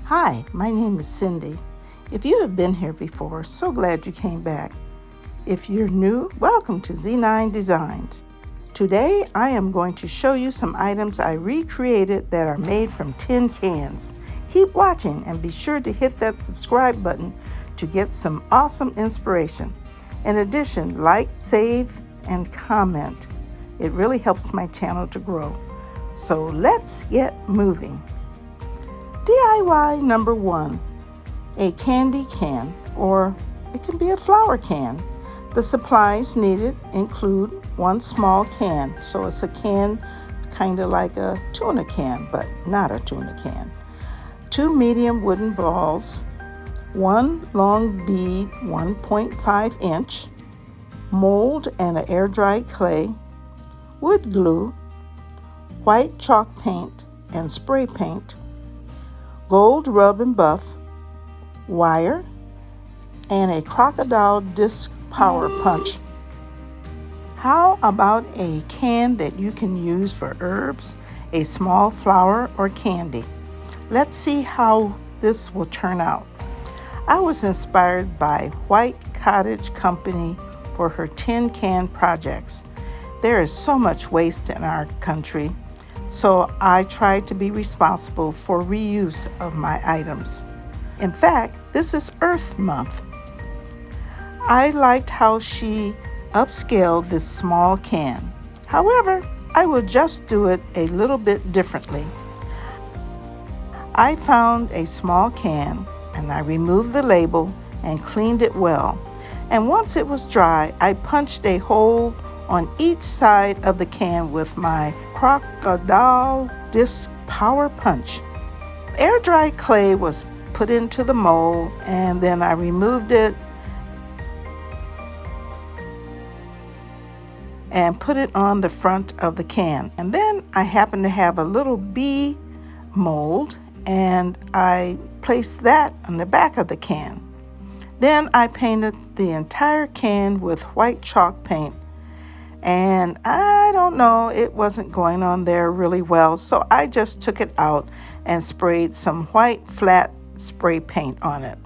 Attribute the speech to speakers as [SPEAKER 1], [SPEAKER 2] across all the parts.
[SPEAKER 1] Hi, my name is Cindy. If you have been here before, so glad you came back. If you're new, welcome to Z9 Designs. Today I am going to show you some items I recreated that are made from tin cans. Keep watching and be sure to hit that subscribe button to get some awesome inspiration. In addition, like, save, and comment. It really helps my channel to grow. So let's get moving. DIY number 1, a candy can, or it can be a flower can. The supplies needed include one small can, so it's a can kind of like a tuna can, but not a tuna can. 2 medium wooden balls, 1 long bead 1.5 inch, mold and an air-dried clay, wood glue, white chalk paint and spray paint, gold rub and buff, wire, and a crocodile disc power punch. How about a can that you can use for herbs, a small flower, or candy? Let's see how this will turn out. I was inspired by White Cottage Company for her tin can projects. There is so much waste in our country, so I try to be responsible for reuse of my items. In fact, this is Earth Month. I liked how she upscaled this small can. However, I will just do it a little bit differently. I found a small can and I removed the label and cleaned it well. And once it was dry, I punched a hole on each side of the can with my crocodile disc power punch. Air-dried clay was put into the mold, and then I removed it and put it on the front of the can. And then I happened to have a little bee mold, and I placed that on the back of the can. Then I painted the entire can with white chalk paint. And I don't know, it wasn't going on there really well, so I just took it out and sprayed some white flat spray paint on it.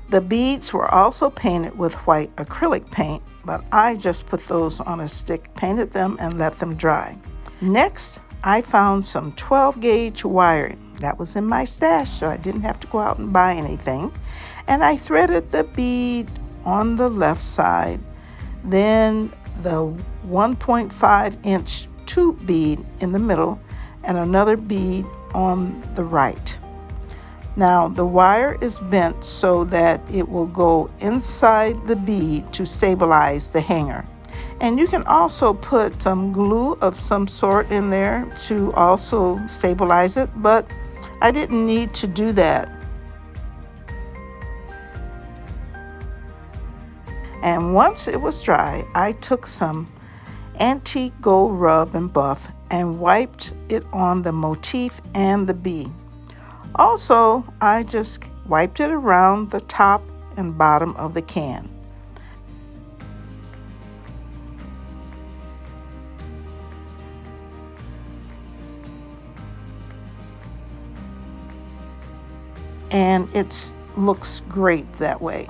[SPEAKER 1] The beads were also painted with white acrylic paint, but I just put those on a stick, painted them, and let them dry. Next, I found some 12-gauge wire. That was in my stash, so I didn't have to go out and buy anything. And I threaded the bead on the left side, then the 1.5 inch tube bead in the middle, and another bead on the right. Now the wire is bent so that it will go inside the bead to stabilize the hanger. And you can also put some glue of some sort in there to also stabilize it, but I didn't need to do that. And once it was dry, I took some antique gold rub and buff and wiped it on the motif and the bee. Also, I just wiped it around the top and bottom of the can. And it looks great that way.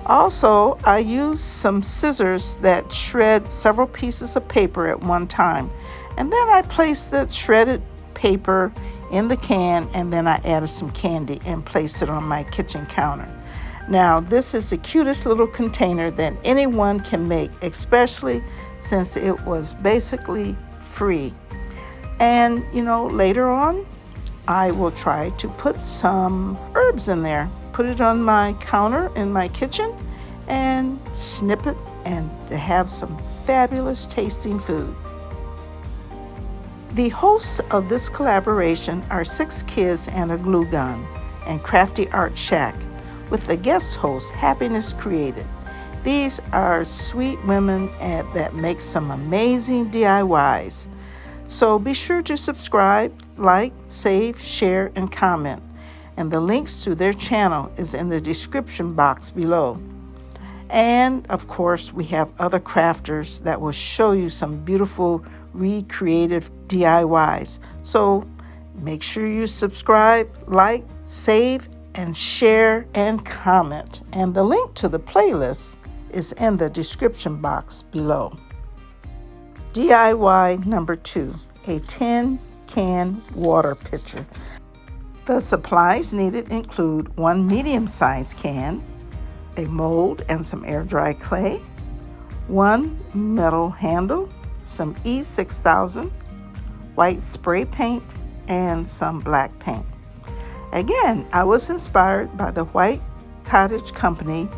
[SPEAKER 1] Also, I used some scissors that shred several pieces of paper at one time. And then I placed the shredded paper in the can, and then I added some candy and placed it on my kitchen counter. Now, this is the cutest little container that anyone can make, especially since it was basically free. And, later on, I will try to put some herbs in there. Put it on my counter in my kitchen and snip it and to have some fabulous tasting food. The hosts of this collaboration are 6 kids and a glue gun and Crafty Art Shack, with the guest host Happiness Created. These are sweet women that make some amazing DIYs. So be sure to subscribe, like, save, share, and comment. And the links to their channel is in the description box below. And of course, we have other crafters that will show you some beautiful recreative DIYs. So Make sure you subscribe, like, save, and share and comment. And the link to the playlist is in the description box below. DIY number 2, a tin can water pitcher. The supplies needed include 1 medium-sized can, a mold and some air-dry clay, 1 metal handle, some E6000, white spray paint, and some black paint. Again, I was inspired by the White Cottage Company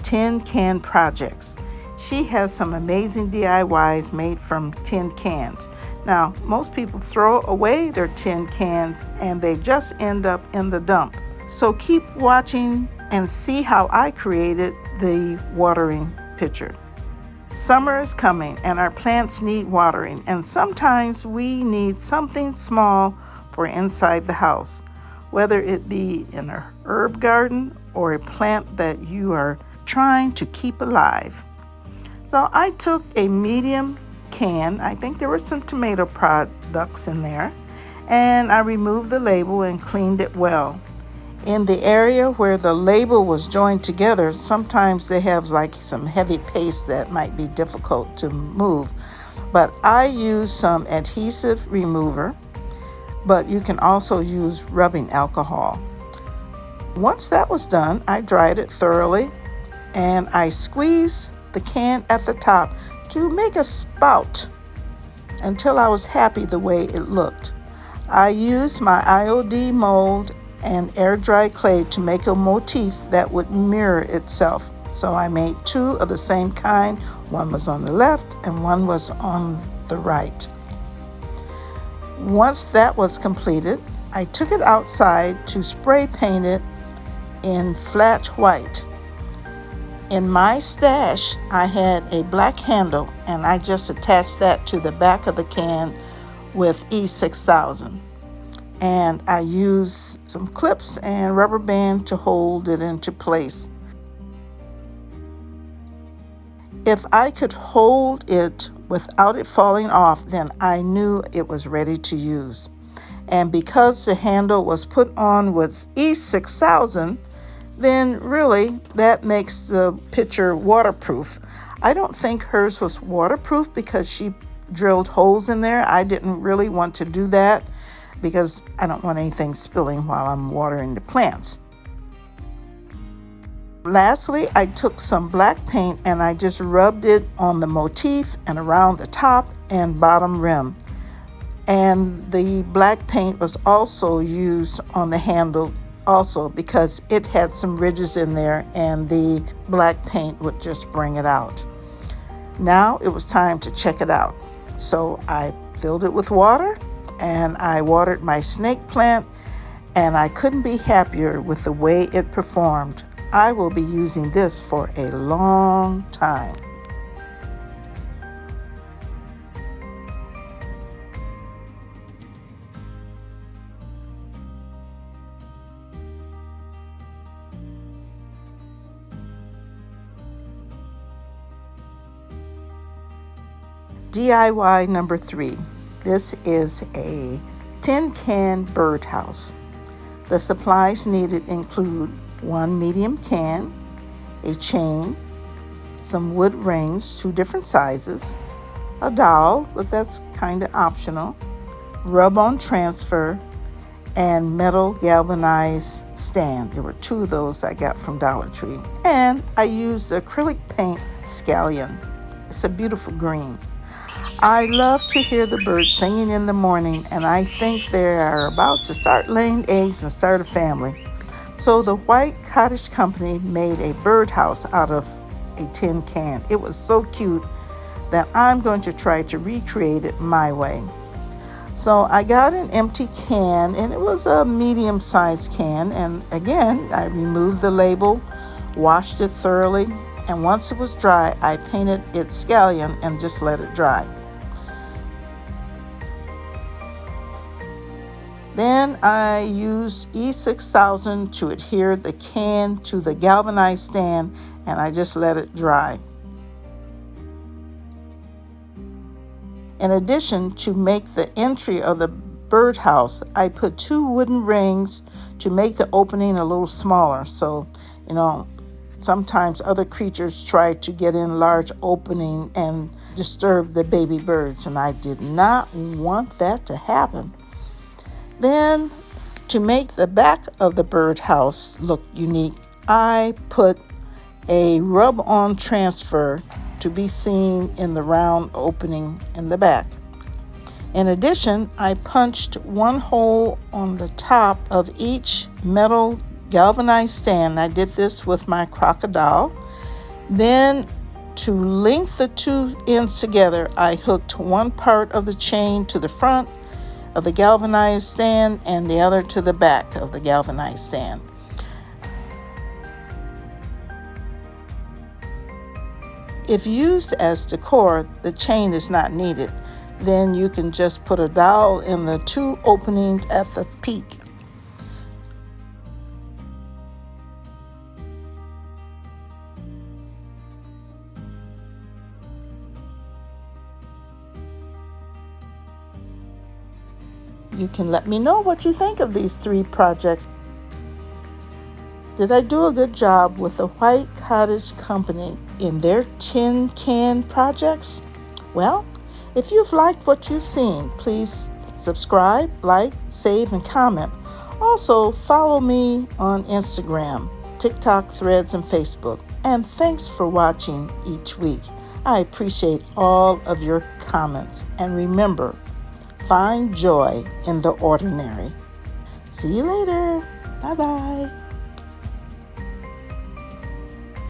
[SPEAKER 1] Tin Can Projects. She has some amazing DIYs made from tin cans. Now, most people throw away their tin cans and they just end up in the dump. So keep watching and see how I created the watering pitcher. Summer is coming and our plants need watering, and sometimes we need something small for inside the house, whether it be in a herb garden or a plant that you are trying to keep alive. So I took a medium can, I think there were some tomato products in there, and I removed the label and cleaned it well. In the area where the label was joined together, sometimes they have like some heavy paste that might be difficult to move. But I used some adhesive remover, but you can also use rubbing alcohol. Once that was done, I dried it thoroughly and I squeezed the can at the top to make a spout until I was happy the way it looked. I used my IOD mold and air dry clay to make a motif that would mirror itself. So I made 2 of the same kind. One was on the left and one was on the right. Once that was completed, I took it outside to spray paint it in flat white. In my stash, I had a black handle and I just attached that to the back of the can with E6000. And I used some clips and rubber band to hold it into place. If I could hold it without it falling off, then I knew it was ready to use. And because the handle was put on with E6000, then really that makes the pitcher waterproof. I don't think hers was waterproof because she drilled holes in there. I didn't really want to do that because I don't want anything spilling while I'm watering the plants. Lastly, I took some black paint and I just rubbed it on the motif and around the top and bottom rim. And the black paint was also used on the handle also because it had some ridges in there and the black paint would just bring it out. Now it was time to check it out. So I filled it with water and I watered my snake plant, and I couldn't be happier with the way it performed. I will be using this for a long time. DIY number 3. This is a tin can birdhouse. The supplies needed include 1 medium can, a chain, some wood rings, 2 different sizes, a dowel, but that's kind of optional, rub-on transfer, and metal galvanized stand. There were 2 of those I got from Dollar Tree. And I used acrylic paint scallion. It's a beautiful green. I love to hear the birds singing in the morning, and I think they are about to start laying eggs and start a family. So the White Cottage Company made a birdhouse out of a tin can. It was so cute that I'm going to try to recreate it my way. So I got an empty can, and it was a medium-sized can. And again, I removed the label, washed it thoroughly, and once it was dry, I painted it scallion and just let it dry. Then I used E6000 to adhere the can to the galvanized stand, and I just let it dry. In addition, to make the entry of the birdhouse, I put 2 wooden rings to make the opening a little smaller. So, sometimes other creatures try to get in large opening and disturb the baby birds, and I did not want that to happen. Then, to make the back of the birdhouse look unique, I put a rub-on transfer to be seen in the round opening in the back. In addition, I punched 1 hole on the top of each metal galvanized stand. I did this with my crocodile. Then, to link the 2 ends together, I hooked 1 part of the chain to the front of the galvanized stand and the other to the back of the galvanized stand. If used as decor, the chain is not needed. Then you can just put a dowel in the 2 openings at the peak. You can let me know what you think of these 3 projects. Did I do a good job with the White Cottage Company in their tin can projects? Well, if you've liked what you've seen, please subscribe, like, save, and comment. Also, follow me on Instagram, TikTok, Threads, and Facebook. And thanks for watching each week. I appreciate all of your comments. And remember, find joy in the ordinary. See you later. Bye-bye.